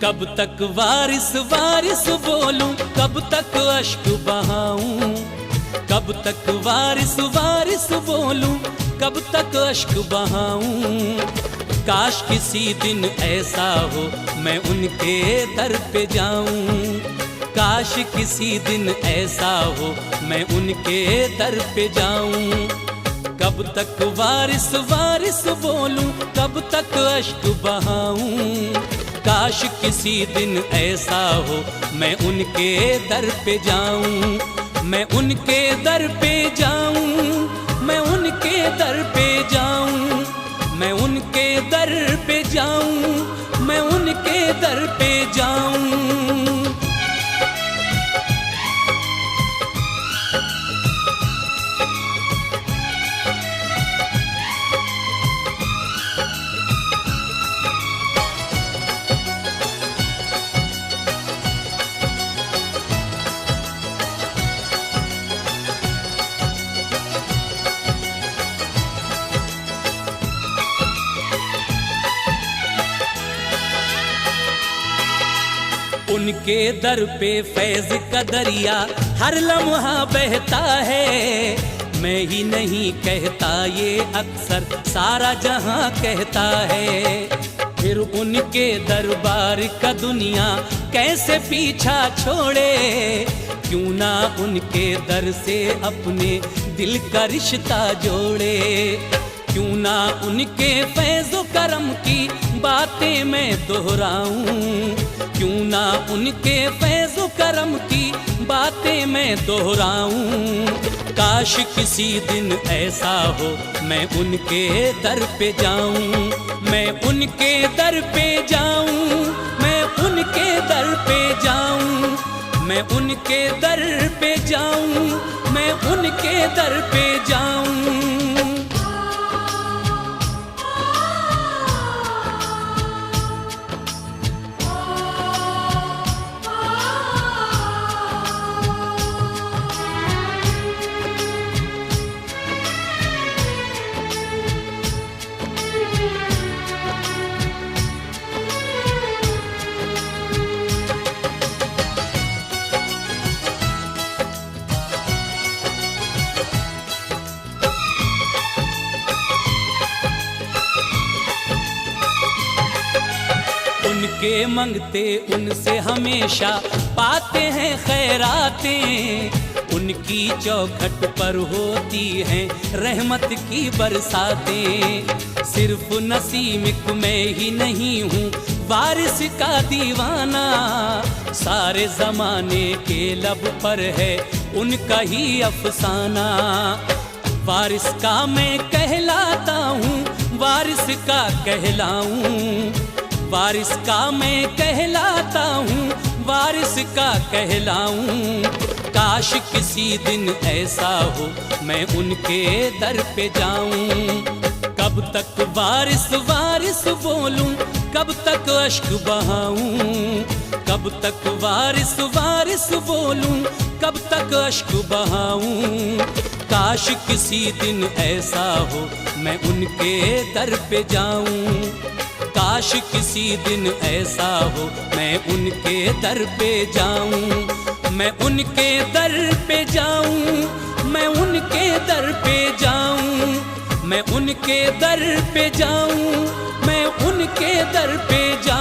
कब तक वारिस वारिस बोलूं, कब तक अश्क बहाऊं, कब तक वारिस वारिस बोलूं, कब तक अश्क बहाऊं। काश किसी दिन ऐसा हो मैं उनके दर पे जाऊं, काश किसी दिन ऐसा हो मैं उनके दर पे जाऊं। कब तक वारिस वारिस बोलूं, कब तक अश्क बहाऊं, काश किसी दिन ऐसा हो मैं उनके दर पे जाऊं। मैं उनके दर पे जाऊं, मैं उनके दर पे जाऊं, मैं उनके दर पे जाऊं, मैं उनके दर पे जाऊं। उनके दर पे फैज का दरिया हर लम्हा बहता है। मैं ही नहीं कहता ये अक्सर सारा जहां कहता है। फिर उनके दरबार का दुनिया कैसे पीछा छोड़े, क्यों ना उनके दर से अपने दिल का रिश्ता जोड़े। क्यों ना उनके फैज़ो करम की बातें मैं दोहराऊं, क्यों ना उनके फैज़ो करम की बातें मैं दोहराऊं। काश किसी दिन ऐसा हो मैं उनके दर पे जाऊं, मैं उनके दर पे जाऊं, मैं उनके दर पे जाऊं, मैं उनके दर पे जाऊं, मैं उनके दर पे जाऊं। उनके मंगते उनसे हमेशा पाते हैं खैरातें, उनकी चौखट पर होती हैं रहमत की बरसातें। सिर्फ नसीमिक मैं ही नहीं हूँ वारिस का दीवाना, सारे जमाने के लब पर है उनका ही अफसाना। वारिस का मैं कहलाता हूँ, वारिस का कहलाऊं, वारिस का मैं कहलाता हूँ, वारिस का कहलाऊं। काश किसी दिन ऐसा हो मैं उनके दर पे जाऊं। कब तक वारिस वारिस बोलूं, कब तक अश्क बहाऊं, कब तक वारिस वारिस बोलूं, कब तक अश्क बहाऊं। काश किसी दिन ऐसा हो मैं उनके दर पे जाऊं, काश किसी दिन ऐसा हो मैं उनके दर पे जाऊं। मैं उनके दर पे जाऊं, मैं उनके दर पे जाऊं, मैं उनके दर पे जाऊं, मैं उनके दर पे जाऊं।